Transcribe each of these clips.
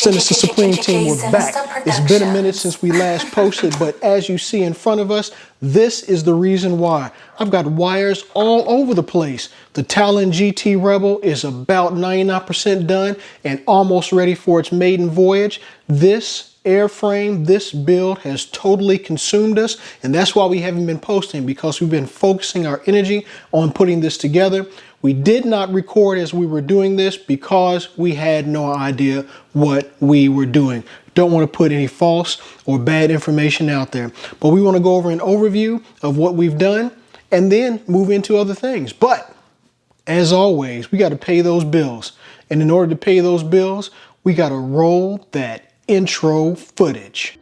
Sinister Supreme team, we're back. It's been a minute since we last posted, but as you see in front of us, this is the reason why. I've got wires all over the place. The Talon GT Rebel is about 99% done and almost ready for its maiden voyage. This airframe, this build has totally consumed us, and that's why we haven't been posting, because we've been focusing our energy on putting this together. We did not record as we were doing this because we had no idea what we were doing. Don't want to put any false or bad information out there, but we want to go over an overview of what we've done and then move into other things. But as always, we got to pay those bills. And in order to pay those bills, we got to roll that intro footage.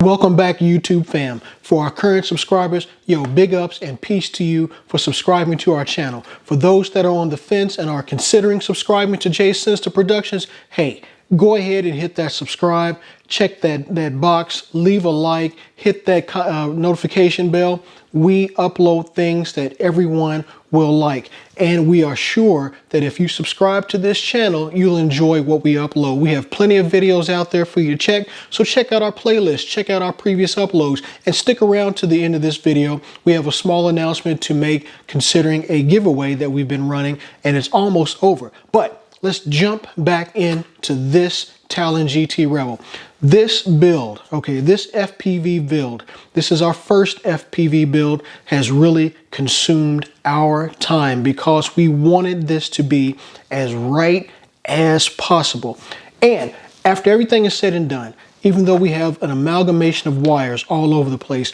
Welcome back, YouTube fam. For our current subscribers, yo, big ups and peace to you for subscribing to our channel. For those that are on the fence and are considering subscribing to J Sinister Productions, hey, go ahead and hit that subscribe, check that box, leave a like, hit that notification bell. We upload things that everyone will like, and we are sure that if you subscribe to this channel, you'll enjoy what we upload. We have plenty of videos out there for you to check, so check out our playlist, check out our previous uploads, and stick around to the end of this video. We have a small announcement to make considering a giveaway that we've been running, and it's almost over. But let's jump back into this Talon GT Rebel. This build, okay, this FPV build, this is our first FPV build, has really consumed our time because we wanted this to be as right as possible. And after everything is said and done, even though we have an amalgamation of wires all over the place,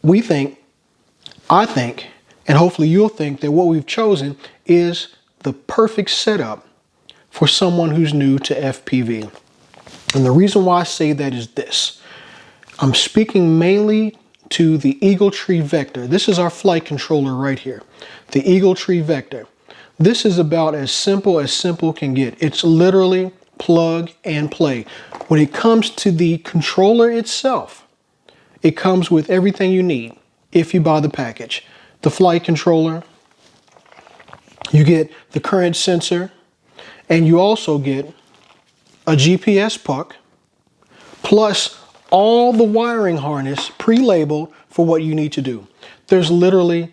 we think, I think, and hopefully you'll think that what we've chosen is the perfect setup for someone who's new to FPV. And the reason why I say that is this. I'm speaking mainly to the Eagle Tree Vector. This is our flight controller right here. The Eagle Tree Vector. This is about as simple can get. It's literally plug and play. When it comes to the controller itself, it comes with everything you need if you buy the package. The flight controller, you get the current sensor, and you also get a GPS puck, plus all the wiring harness pre-labeled for what you need to do. There's literally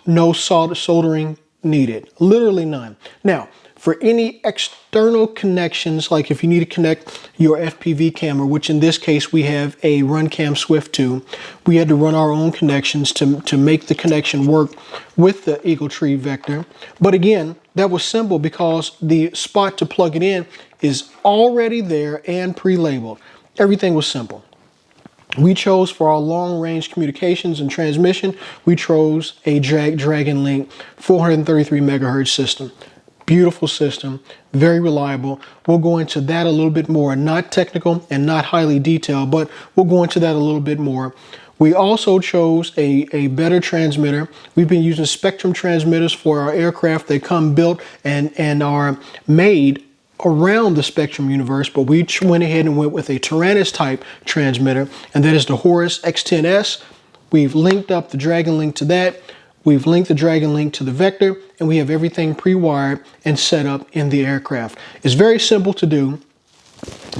no soldering needed, literally none. Now, for any external connections, like if you need to connect your FPV camera, which in this case we have a RunCam Swift 2, we had to run our own connections to make the connection work with the Eagle Tree Vector. But again, that was simple because the spot to plug it in is already there and pre-labeled. Everything was simple. We chose for our long-range communications and transmission, we chose a DragonLink 433 megahertz system. Beautiful system, very reliable. We'll go into that a little bit more, not technical and not highly detailed, but we'll go into that a little bit more. We also chose a better transmitter. We've been using Spectrum transmitters for our aircraft. They come built and are made around the Spectrum universe, but we went ahead and went with a Tyrannus type transmitter, and that is the Horus X10S. We've linked up the DragonLink to that. We've linked the DragonLink to the Vector, and we have everything pre-wired and set up in the aircraft. It's very simple to do,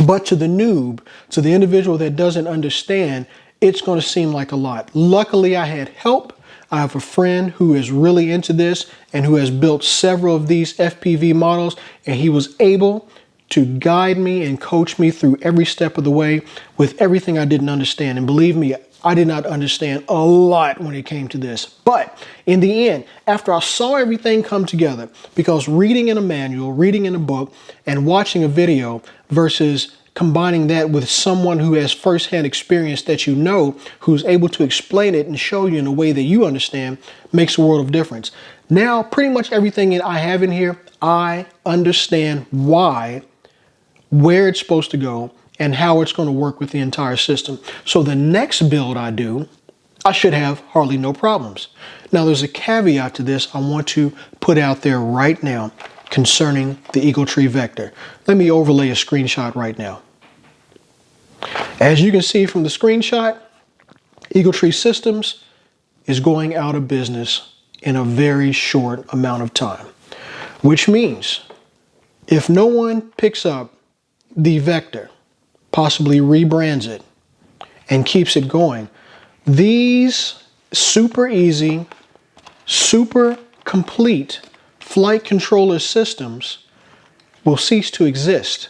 but to the noob, to the individual that doesn't understand, it's going to seem like a lot. Luckily, I had help. I have a friend who is really into this and who has built several of these FPV models, and he was able to guide me and coach me through every step of the way with everything I didn't understand. And believe me, I did not understand a lot when it came to this. But in the end, after I saw everything come together, because reading in a manual, reading in a book, and watching a video versus combining that with someone who has firsthand experience that you know, who's able to explain it and show you in a way that you understand, makes a world of difference. Now, pretty much everything I have in here, I understand why, where it's supposed to go, and how it's going to work with the entire system. So the next build I do, I should have hardly no problems. Now, there's a caveat to this I want to put out there right now concerning the Eagle Tree Vector. Let me overlay a screenshot right now. As you can see from the screenshot, EagleTree Systems is going out of business in a very short amount of time, which means if no one picks up the Vector, possibly rebrands it, and keeps it going, these super easy, super complete flight controller systems will cease to exist.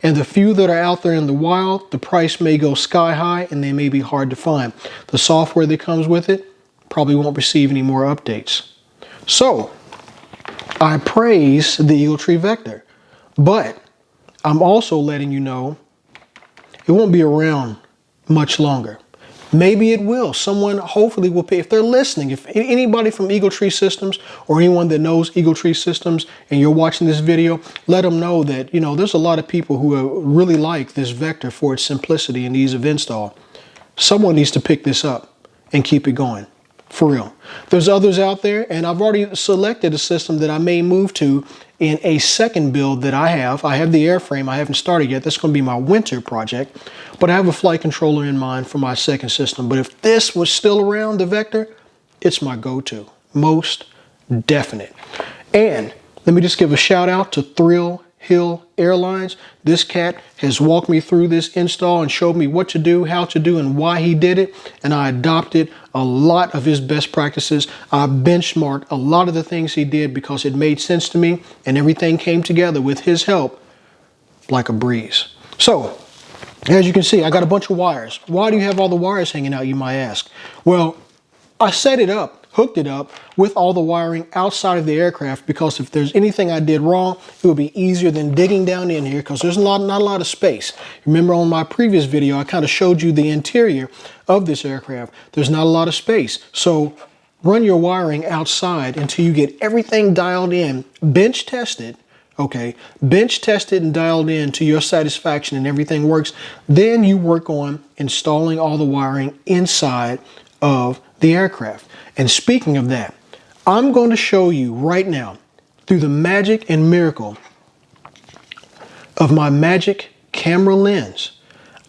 And the few that are out there in the wild, the price may go sky high and they may be hard to find. The software that comes with it probably won't receive any more updates. So I praise the EagleTree Vector, but I'm also letting you know it won't be around much longer. Maybe it will. Someone hopefully will pay. If they're listening, if anybody from EagleTree Systems or anyone that knows EagleTree Systems and you're watching this video, let them know that, you know, there's a lot of people who really like this Vector for its simplicity and ease of install. Someone needs to pick this up and keep it going. For real. There's others out there, and I've already selected a system that I may move to in a second build that I have. I have the airframe. I haven't started yet. That's going to be my winter project. But I have a flight controller in mind for my second system. But if this was still around, the Vector, it's my go-to. Most definite. And let me just give a shout out to Thrill Hill Airlines. This cat has walked me through this install and showed me what to do, how to do, and why he did it. And I adopted a lot of his best practices. I benchmarked a lot of the things he did because it made sense to me, and everything came together with his help like a breeze. So, as you can see, I got a bunch of wires. Why do you have all the wires hanging out, you might ask? Well, I set it up, hooked it up with all the wiring outside of the aircraft because if there's anything I did wrong, it would be easier than digging down in here because there's not a lot of space. Remember on my previous video, I kind of showed you the interior of this aircraft. There's not a lot of space. So run your wiring outside until you get everything dialed in, bench tested, okay, bench tested and dialed in to your satisfaction and everything works. Then you work on installing all the wiring inside of the aircraft. And speaking of that, I'm going to show you right now through the magic and miracle of my magic camera lens.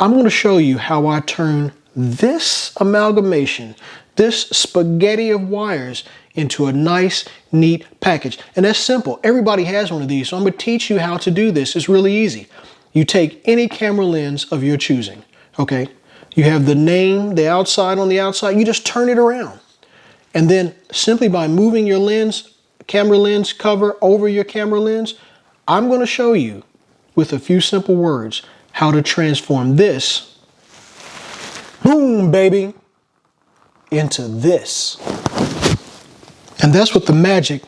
I'm going to show you how I turn this amalgamation, this spaghetti of wires into a nice, neat package. And that's simple. Everybody has one of these. So I'm going to teach you how to do this. It's really easy. You take any camera lens of your choosing, okay? You have the name, the outside on the outside. You just turn it around. And then simply by moving your lens, camera lens cover over your camera lens, I'm going to show you with a few simple words how to transform this, boom, baby, into this. And that's what the magic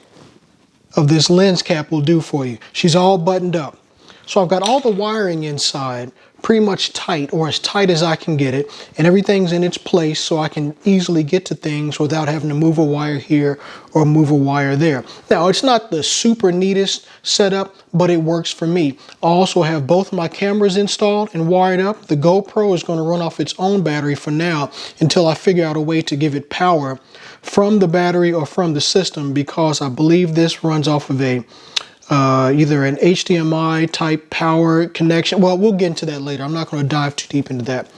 of this lens cap will do for you. She's all buttoned up. So I've got all the wiring inside pretty much tight, or as tight as I can get it, and everything's in its place so I can easily get to things without having to move a wire here or move a wire there. Now, it's not the super neatest setup, but it works for me. I also have both my cameras installed and wired up. The GoPro is going to run off its own battery for now until I figure out a way to give it power from the battery or from the system, because I believe this runs off of a either an HDMI type power connection. Well, we'll get into that later. I'm not going to dive too deep into that.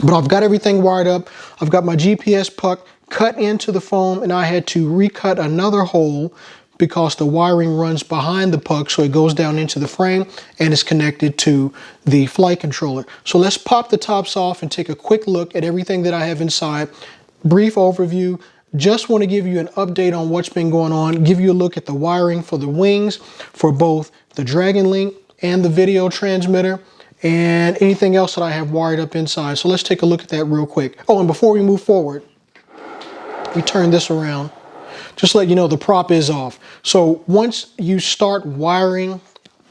But I've got everything wired up. I've got my GPS puck cut into the foam, and I had to recut another hole because the wiring runs behind the puck, so it goes down into the frame and is connected to the flight controller. So let's pop the tops off and take a quick look at everything that I have inside. Brief overview. Just want to give you an update on what's been going on, give you a look at the wiring for the wings, for both the DragonLink and the video transmitter, and anything else that I have wired up inside. So let's take a look at that real quick. Oh, and before we move forward, we turn this around. Just to let you know, the prop is off. So once you start wiring,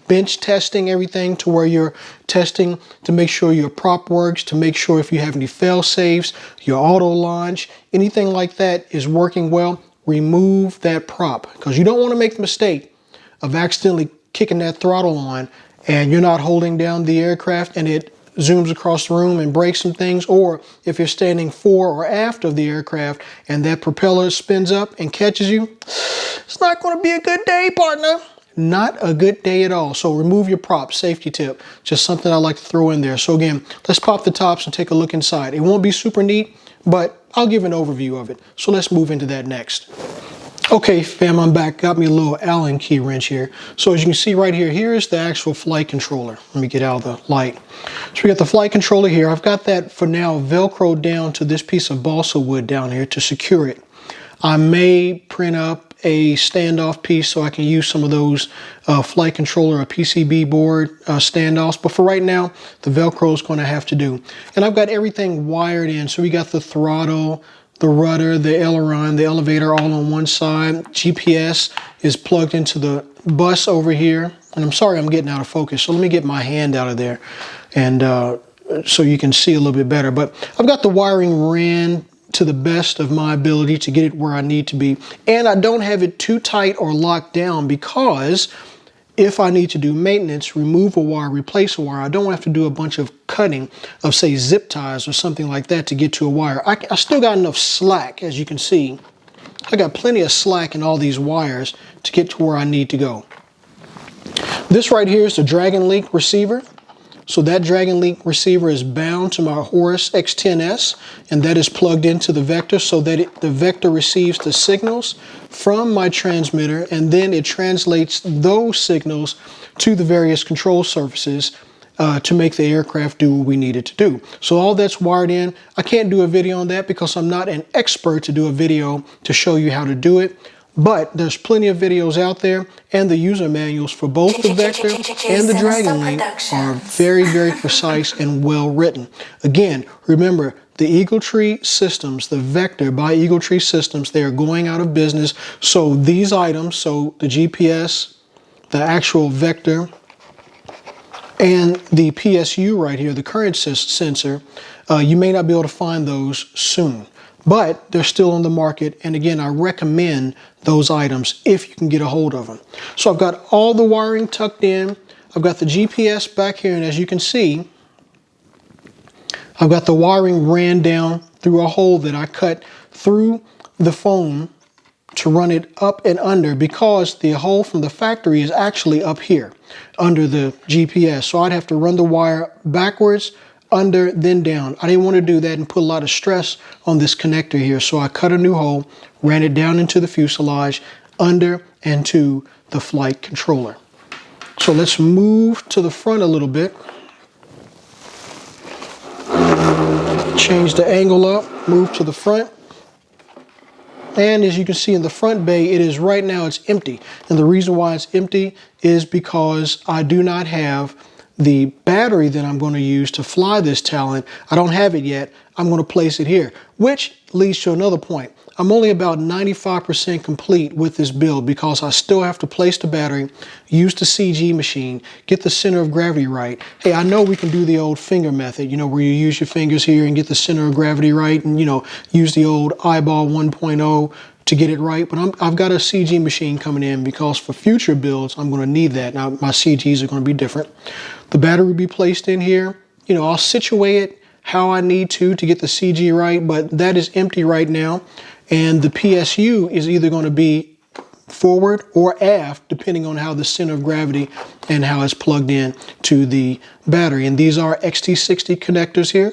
bench testing everything to where you're testing to make sure your prop works, to make sure if you have any fail safes, your auto launch, anything like that is working well, remove that prop, because you don't want to make the mistake of accidentally kicking that throttle on and you're not holding down the aircraft and it zooms across the room and breaks some things, or if you're standing fore or aft of the aircraft and that propeller spins up and catches you, it's not going to be a good day, partner. Not a good day at all. So remove your props, safety tip. Just something I like to throw in there. So again, let's pop the tops and take a look inside. It won't be super neat, but I'll give an overview of it. So let's move into that next. Okay, fam, I'm back. Got me a little Allen key wrench here. So as you can see right here, here is the actual flight controller. Let me get out of the light. So we got the flight controller here. I've got that for now Velcroed down to this piece of balsa wood down here to secure it. I may print up a standoff piece so I can use some of those flight controller or PCB board standoffs. But for right now, the Velcro is going to have to do. And I've got everything wired in. So we got the throttle, the rudder, the aileron, the elevator all on one side. GPS is plugged into the bus over here. And I'm sorry I'm getting out of focus. So let me get my hand out of there and so you can see a little bit better. But I've got the wiring ran to the best of my ability to get it where I need to be. And I don't have it too tight or locked down because if I need to do maintenance, remove a wire, replace a wire, I don't have to do a bunch of cutting of, say, zip ties or something like that to get to a wire. I still got enough slack, as you can see. I got plenty of slack in all these wires to get to where I need to go. This right here is the DragonLink receiver. So that DragonLink receiver is bound to my Horus X10S, and that is plugged into the Vector so that the Vector receives the signals from my transmitter, and then it translates those signals to the various control surfaces to make the aircraft do what we need it to do. So all that's wired in. I can't do a video on that because I'm not an expert to do a video to show you how to do it. But there's plenty of videos out there, and the user manuals for both the Vector and the DragonLink are very, very precise and well written. Again, remember, the Eagle Tree Systems, the Vector by Eagle Tree Systems, they are going out of business. So these items, so the GPS, the actual Vector, and the PSU right here, the current sensor, you may not be able to find those soon. But they're still on the market, and again, I recommend those items if you can get a hold of them. So I've got all the wiring tucked in. I've got the GPS back here, and as you can see, I've got the wiring ran down through a hole that I cut through the phone to run it up and under, because the hole from the factory is actually up here under the GPS. So I'd have to run the wire backwards, under, then down. I didn't want to do that and put a lot of stress on this connector here. So I cut a new hole, ran it down into the fuselage, under and to the flight controller. So let's move to the front a little bit. Change the angle up, move to the front. And as you can see in the front bay, it is right now, it's empty. And the reason why it's empty is because I do not have the battery that I'm going to use to fly this Talon. I don't have it yet. I'm going to place it here, which leads to another point. I'm only about 95% complete with this build because I still have to place the battery, use the CG machine, get the center of gravity right. Hey, I know we can do the old finger method, you know, where you use your fingers here and get the center of gravity right, and, you know, use the old eyeball 1.0 to get it right. But I've got a CG machine coming in because for future builds, I'm going to need that. Now, my CGs are going to be different. The battery will be placed in here. You know, I'll situate it how I need to get the CG right, but that is empty right now. And the PSU is either going to be forward or aft, depending on how the center of gravity and how it's plugged in to the battery. And these are XT60 connectors here.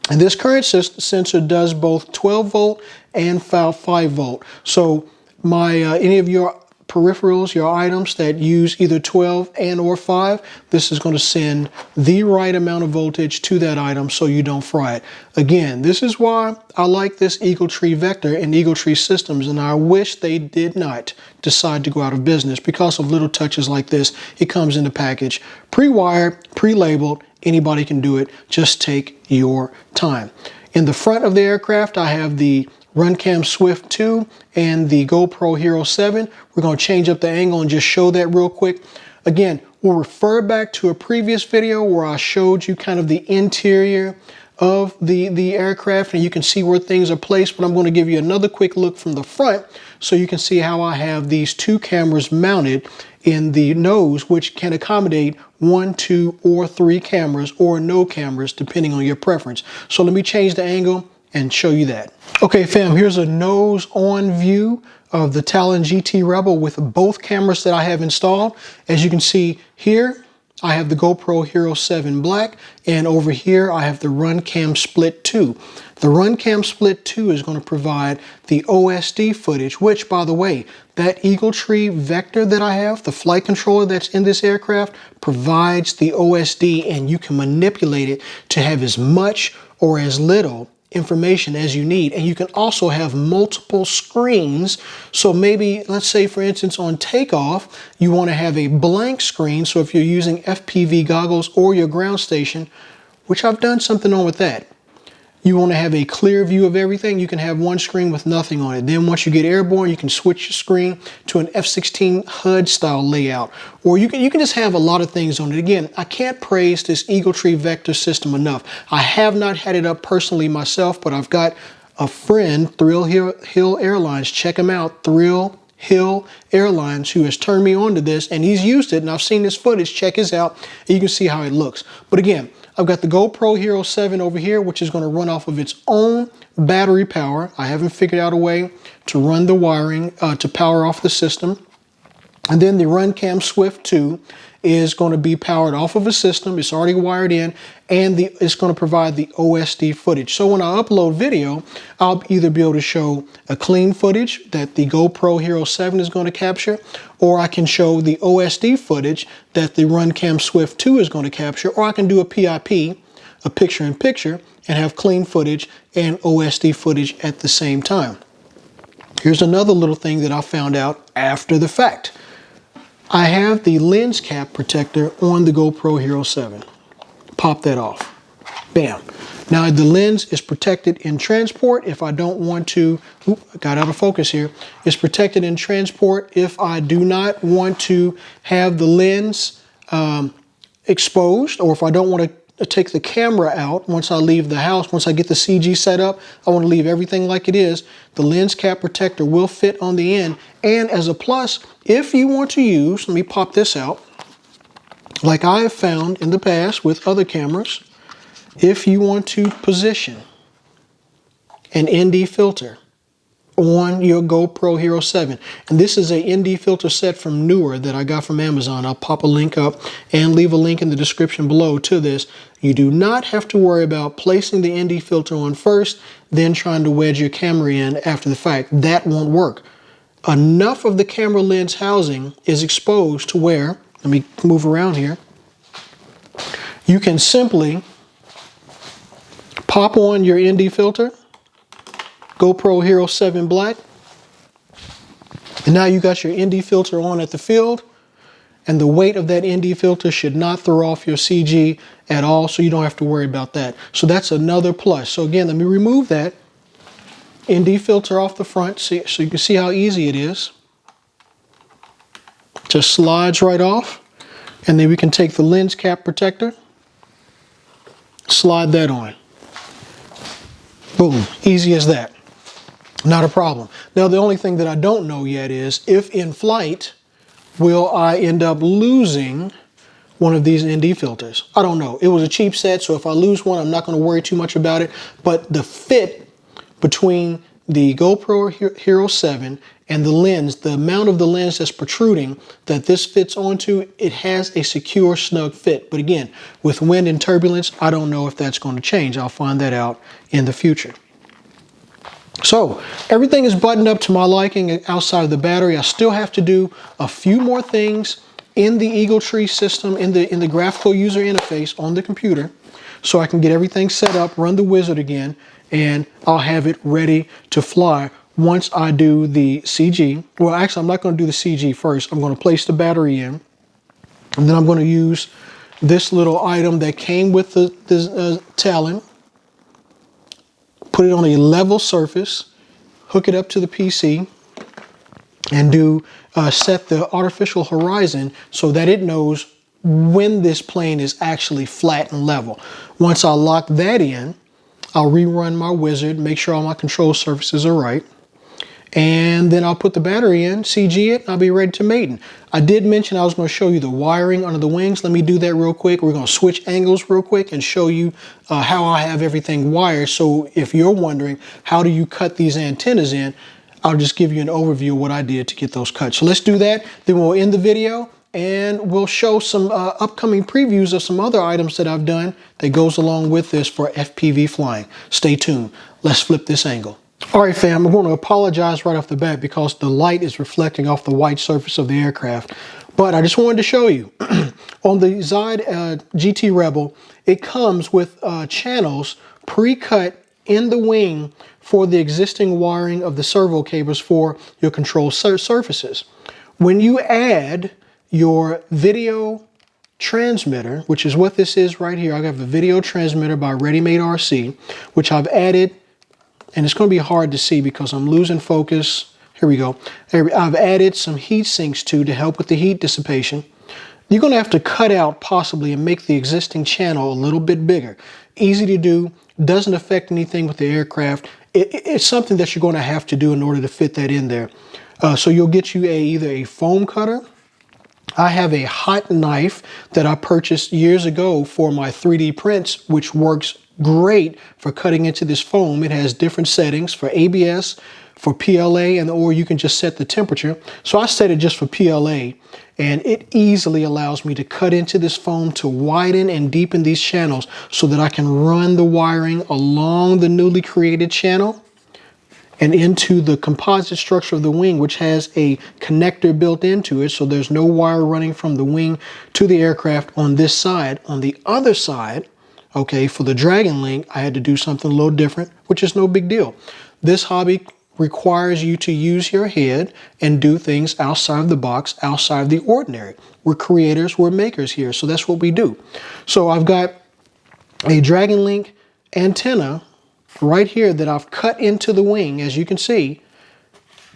And this current sensor does both 12 volt and 5 volt. So my any of your peripherals, your items that use either 12 and or 5, this is going to send the right amount of voltage to that item so you don't fry it. Again, this is why I like this Eagle Tree Vector and Eagle Tree Systems, and I wish they did not decide to go out of business because of little touches like this. It comes in the package, pre-wired, pre-labeled. Anybody can do it. Just take your time. In the front of the aircraft, I have the Runcam Swift 2 and the GoPro Hero 7. We're going to change up the angle and just show that real quick. Again, we'll refer back to a previous video where I showed you kind of the interior of the aircraft, and you can see where things are placed, but I'm going to give you another quick look from the front so you can see how I have these two cameras mounted in the nose, which can accommodate 1, 2, or 3 cameras, or no cameras, depending on your preference. So let me change the angle and show you that. Okay, fam, here's a nose-on view of the Talon GT Rebel with both cameras that I have installed. As you can see here, I have the GoPro Hero 7 Black, and over here I have the Runcam Split 2. The RunCam Split 2 is going to provide the OSD footage, which, by the way, that Eagle Tree Vector that I have, the flight controller that's in this aircraft, provides the OSD, and you can manipulate it to have as much or as little information as you need. And you can also have multiple screens. So maybe, let's say for instance on takeoff, you want to have a blank screen. So if you're using FPV goggles or your ground station, which I've done something on with that, you want to have a clear view of everything, you can have one screen with nothing on it. Then once you get airborne, you can switch your screen to an F-16 HUD style layout. Or you can just have a lot of things on it. Again, I can't praise this Eagle Tree Vector system enough. I have not had it up personally myself, but I've got a friend, Thrill Hill Airlines, check him out, Thrill Hill Airlines, who has turned me on to this, and he's used it, and I've seen this footage. Check his out, and you can see how it looks. But again, I've got the GoPro Hero 7 over here, which is going to run off of its own battery power. I haven't figured out a way to run the wiring to power off the system. And then the RunCam Swift 2 is going to be powered off of a system. It's already wired in, and it's going to provide the OSD footage. So when I upload video, I'll either be able to show a clean footage that the GoPro Hero 7 is going to capture, or I can show the OSD footage that the RunCam Swift 2 is going to capture, or I can do a PIP, a picture-in-picture, and have clean footage and OSD footage at the same time. Here's another little thing that I found out after the fact. I have the lens cap protector on the GoPro Hero 7. Pop that off. Bam. Now the lens is protected in transport if I don't want to, I got out of focus here. It's protected in transport if I do not want to have the lens exposed, or if I don't want to take the camera out once I leave the house. Once I get the CG set up, I want to leave everything like it is. The lens cap protector will fit on the end. And as a plus, if you want to use, let me pop this out, like I have found in the past with other cameras, if you want to position an ND filter on your GoPro Hero 7, and this is a ND filter set from Newer that I got from Amazon. I'll pop a link up and leave a link in the description below to this. You do not have to worry about placing the ND filter on first, then trying to wedge your camera in after the fact. That won't work. Enough of the camera lens housing is exposed to where, let me move around here, you can simply pop on your ND filter, GoPro Hero 7 Black, and now you got your ND filter on at the field, and the weight of that ND filter should not throw off your CG at all, so you don't have to worry about that. So that's another plus. So again, let me remove that ND filter off the front so you can see how easy it is. Just slides right off, and then we can take the lens cap protector, slide that on. Boom, easy as that. Not a problem. Now, the only thing that I don't know yet is if in flight, will I end up losing one of these ND filters? I don't know. It was a cheap set, so if I lose one, I'm not going to worry too much about it. But the fit between the GoPro Hero 7 and the lens, the amount of the lens that's protruding that this fits onto, it has a secure, snug fit. But again, with wind and turbulence, I don't know if that's going to change. I'll find that out in the future. So everything is buttoned up to my liking outside of the battery. I still have to do a few more things in the Eagle Tree system, in the graphical user interface on the computer, so I can get everything set up, run the wizard again, and I'll have it ready to fly once I do the CG. Well, actually, I'm not going to do the CG first. I'm going to place the battery in, and then I'm going to use this little item that came with the Talon, put it on a level surface, hook it up to the PC, and set the artificial horizon so that it knows when this plane is actually flat and level. Once I lock that in, I'll rerun my wizard, make sure all my control surfaces are right, and then I'll put the battery in, CG it, and I'll be ready to Maiden. I did mention I was going to show you the wiring under the wings. Let me do that real quick. We're going to switch angles real quick and show you how I have everything wired. So if you're wondering, how do you cut these antennas in, I'll just give you an overview of what I did to get those cut. So let's do that. Then we'll end the video and we'll show some upcoming previews of some other items that I've done that goes along with this for FPV flying. Stay tuned. Let's flip this angle. All right, fam, I'm going to apologize right off the bat because the light is reflecting off the white surface of the aircraft. But I just wanted to show you, on the ZOHD GT Rebel, it comes with channels pre-cut in the wing for the existing wiring of the servo cables for your control surfaces. When you add your video transmitter, which is what this is right here, I have a video transmitter by Ready Made RC, which I've added, and it's going to be hard to see because I'm losing focus. Here we go. I've added some heat sinks to help with the heat dissipation. You're going to have to cut out possibly and make the existing channel a little bit bigger. Easy to do, doesn't affect anything with the aircraft. It's something that you're going to have to do in order to fit that in there. So you'll get you either a foam cutter. I have a hot knife that I purchased years ago for my 3D prints, which works great for cutting into this foam. It has different settings for ABS, for PLA, or you can just set the temperature. So I set it just for PLA, and it easily allows me to cut into this foam to widen and deepen these channels so that I can run the wiring along the newly created channel and into the composite structure of the wing, which has a connector built into it, so there's no wire running from the wing to the aircraft on this side. On the other side, okay, for the DragonLink, I had to do something a little different, which is no big deal. This hobby requires you to use your head and do things outside of the box, outside of the ordinary. We're creators, we're makers here, so that's what we do. So I've got a DragonLink antenna right here that I've cut into the wing, as you can see,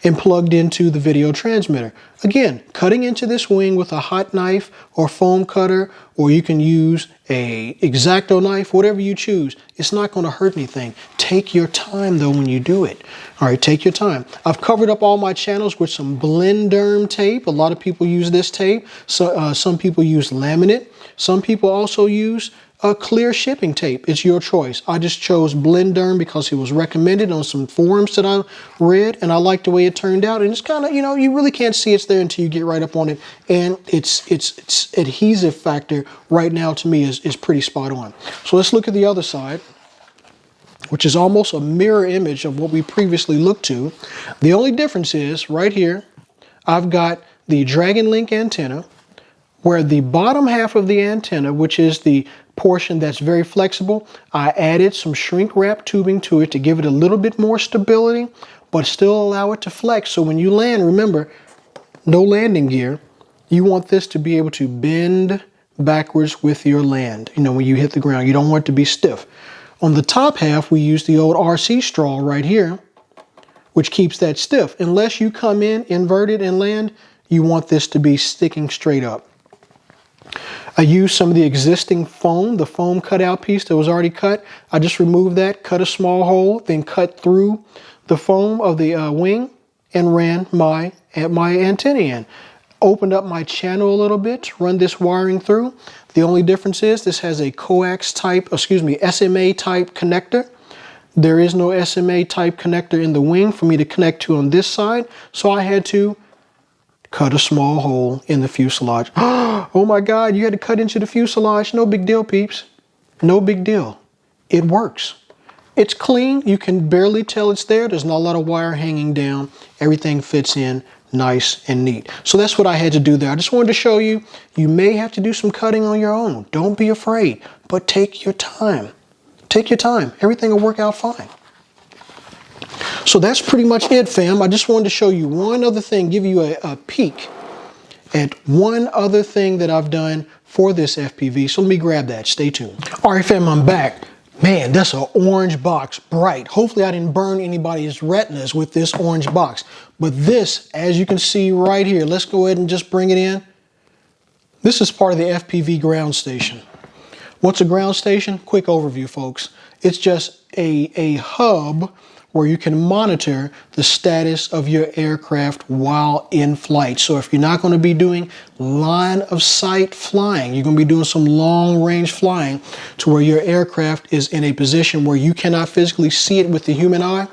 and plugged into the video transmitter. Again, cutting into this wing with a hot knife or foam cutter, or you can use a X-Acto knife, whatever you choose. It's not going to hurt anything. Take your time though when you do it. All right, take your time. I've covered up all my channels with some Blenderm tape. A lot of people use this tape. So some people use laminate. Some people also use a clear shipping tape. It's your choice. I just chose Blenderm because it was recommended on some forums that I read, and I liked the way it turned out. And it's kind of, you know, you really can't see it's there until you get right up on it. And its adhesive factor right now to me is pretty spot on. So let's look at the other side, which is almost a mirror image of what we previously looked to. The only difference is right here, I've got the DragonLink antenna, where the bottom half of the antenna, which is the portion that's very flexible, I added some shrink wrap tubing to it to give it a little bit more stability, but still allow it to flex. So when you land, remember, no landing gear, you want this to be able to bend backwards with your land. You know, when you hit the ground, you don't want it to be stiff. On the top half, we use the old RC straw right here, which keeps that stiff. Unless you come in inverted and land, you want this to be sticking straight up. I used some of the existing foam, the foam cutout piece that was already cut. I just removed that, cut a small hole, then cut through the foam of the wing and ran my antenna in. Opened up my channel a little bit to run this wiring through. The only difference is this has a SMA type connector. There is no SMA type connector in the wing for me to connect to on this side, so I had to cut a small hole in the fuselage. Oh my God, you had to cut into the fuselage. No big deal, peeps. No big deal. It works. It's clean. You can barely tell it's there. There's not a lot of wire hanging down. Everything fits in nice and neat. So that's what I had to do there. I just wanted to show you, you may have to do some cutting on your own. Don't be afraid, but take your time. Take your time. Everything will work out fine. So that's pretty much it, fam. I just wanted to show you one other thing, give you a peek at one other thing that I've done for this FPV. So let me grab that. Stay tuned. All right, fam, I'm back. Man, that's an orange box, bright. Hopefully I didn't burn anybody's retinas with this orange box. But this, as you can see right here, let's go ahead and just bring it in. This is part of the FPV ground station. What's a ground station? Quick overview, folks. It's just a hub where you can monitor the status of your aircraft while in flight. So if you're not going to be doing line of sight flying, you're going to be doing some long range flying to where your aircraft is in a position where you cannot physically see it with the human eye.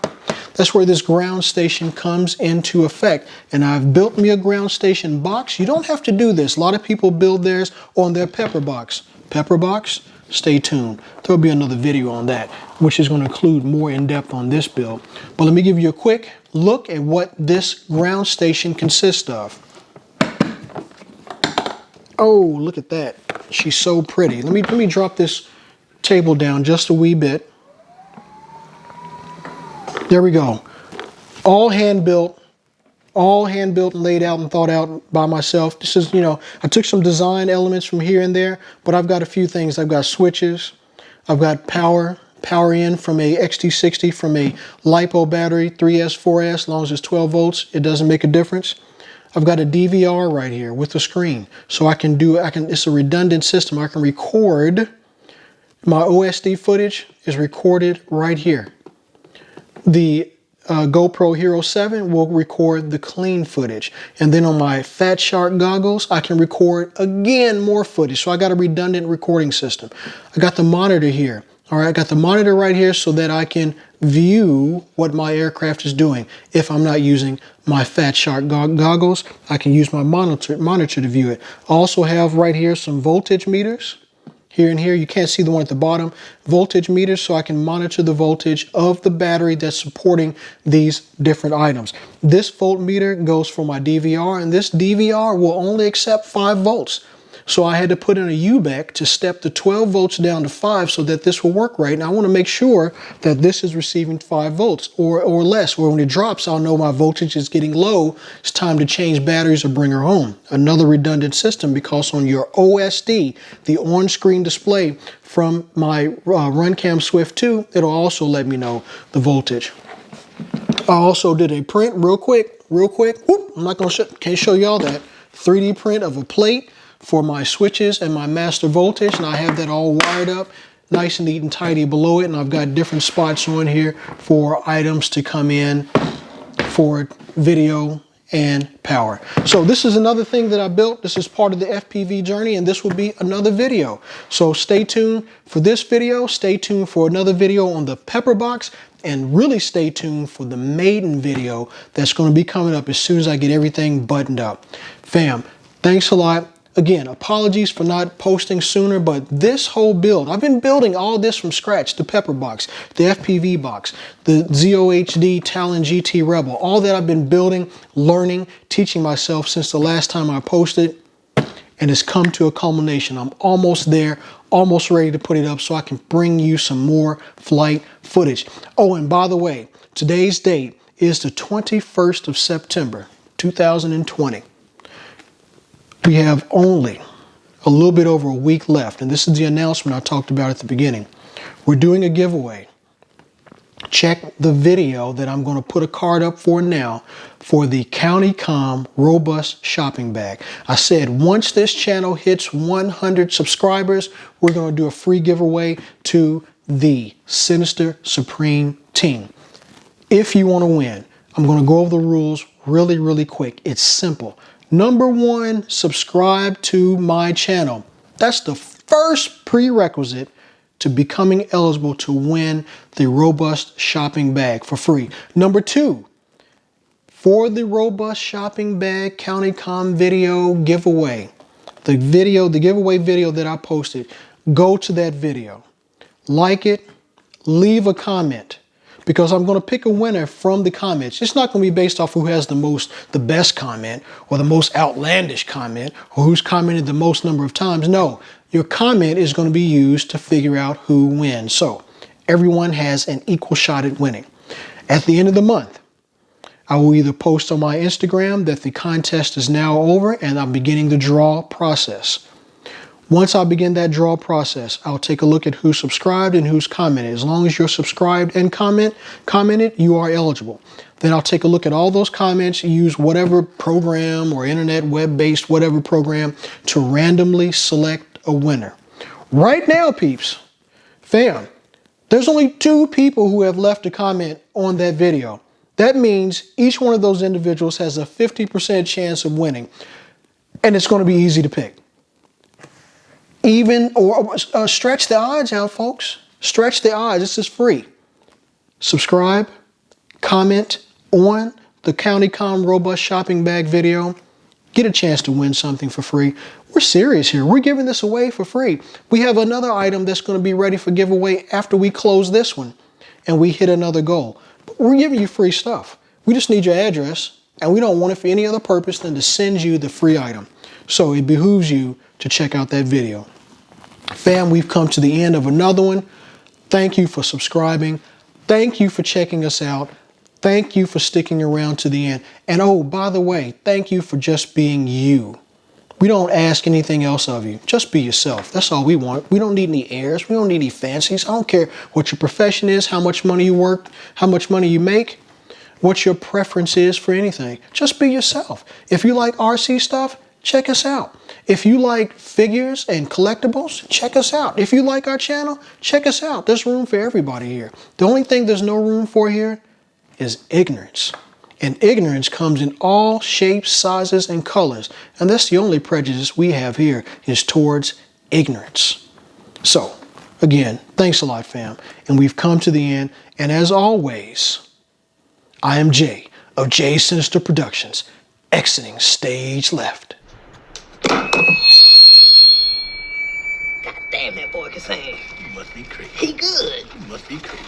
That's where this ground station comes into effect. And I've built me a ground station box. You don't have to do this. A lot of people build theirs on their pepper box. Pepper box, stay tuned. There'll be another video on that, which is going to include more in depth on this build. But let me give you a quick look at what this ground station consists of. Oh, look at that. She's so pretty. Let me drop this table down just a wee bit. There we go. All hand built and laid out and thought out by myself. This is, you know, I took some design elements from here and there, but I've got a few things. I've got switches. I've got power in from a XT60 from a LiPo battery, 3S, 4S, as long as it's 12 volts, it doesn't make a difference. I've got a DVR right here with the screen. So it's a redundant system. I can record, my OSD footage is recorded right here. The GoPro Hero 7 will record the clean footage. And then on my Fat Shark goggles, I can record again more footage. So I got a redundant recording system. I got the monitor here. All right, I got the monitor right here so that I can view what my aircraft is doing. If I'm not using my Fat Shark goggles, I can use my monitor to view it. I also have right here some voltage meters. Here and here, you can't see the one at the bottom, voltage meters, so I can monitor the voltage of the battery that's supporting these different items. This voltmeter goes for my DVR, and this DVR will only accept 5 volts. So I had to put in a UBEC to step the 12 volts down to 5 so that this will work right. And I want to make sure that this is receiving 5 volts or less, or when it drops, I'll know my voltage is getting low. It's time to change batteries or bring her home. Another redundant system, because on your OSD, the on-screen display from my RunCam Swift 2, it'll also let me know the voltage. I also did a print real quick. Whoop, I'm not going to can't show y'all that. 3D print of a plate for my switches and my master voltage, and I have that all wired up nice and neat and tidy below it, and I've got different spots on here for items to come in for video and power. So this is another thing that I built. This is part of the FPV journey, and this will be another video. So stay tuned for this video, stay tuned for another video on the Pepper Box, and really stay tuned for the Maiden video that's going to be coming up as soon as I get everything buttoned up. Fam, thanks a lot. Again, apologies for not posting sooner, but this whole build, I've been building all this from scratch, the Pepper Box, the FPV box, the ZOHD Talon GT Rebel, all that I've been building, learning, teaching myself since the last time I posted, and it's come to a culmination. I'm almost there, almost ready to put it up so I can bring you some more flight footage. Oh, and by the way, today's date is the 21st of September, 2020. We have only a little bit over a week left, and this is the announcement I talked about at the beginning. We're doing a giveaway. Check the video that I'm going to put a card up for now for the CommliteCom Robust Shopping Bag. I said once this channel hits 100 subscribers, we're going to do a free giveaway to the Sinister Supreme team. If you want to win, I'm going to go over the rules really quick. It's simple. Number 1, subscribe to my channel. That's the first prerequisite to becoming eligible to win the Robust Shopping Bag for free. Number 2, for the Robust Shopping Bag CommliteCom video giveaway, the giveaway video that I posted, go to that video, like it, leave a comment, because I'm going to pick a winner from the comments. It's not going to be based off who has the best comment or the most outlandish comment or who's commented the most number of times. No, your comment is going to be used to figure out who wins. So everyone has an equal shot at winning. At the end of the month, I will either post on my Instagram that the contest is now over and I'm beginning the draw process. Once I begin that draw process, I'll take a look at who subscribed and who's commented. As long as you're subscribed and commented, you are eligible. Then I'll take a look at all those comments, use whatever program or internet, web-based, whatever program to randomly select a winner. Right now, peeps, fam, there's only 2 people who have left a comment on that video. That means each one of those individuals has a 50% chance of winning, and it's going to be easy to pick. Stretch the odds out, folks. Stretch the odds. This is free. Subscribe, comment on the CommliteCom Robust Shopping Bag video, get a chance to win something for free. We're serious here. We're giving this away for free. We have another item that's going to be ready for giveaway after we close this one and we hit another goal. But we're giving you free stuff. We just need your address, and we don't want it for any other purpose than to send you the free item. So it behooves you to check out that video. Fam, we've come to the end of another one. Thank you for subscribing. Thank you for checking us out. Thank you for sticking around to the end. And oh, by the way, thank you for just being you. We don't ask anything else of you. Just be yourself. That's all we want. We don't need any airs. We don't need any fancies. I don't care what your profession is, how much money you work, how much money you make, what your preference is for anything. Just be yourself. If you like RC stuff, check us out. If you like figures and collectibles, check us out. If you like our channel, check us out. There's room for everybody here. The only thing there's no room for here is ignorance. And ignorance comes in all shapes, sizes, and colors. And that's the only prejudice we have here is towards ignorance. So, again, thanks a lot, fam. And we've come to the end. And as always, I am Jay of Jay Sinister Productions, exiting stage left. God damn, that boy can sing. You must be crazy. He good. You must be crazy.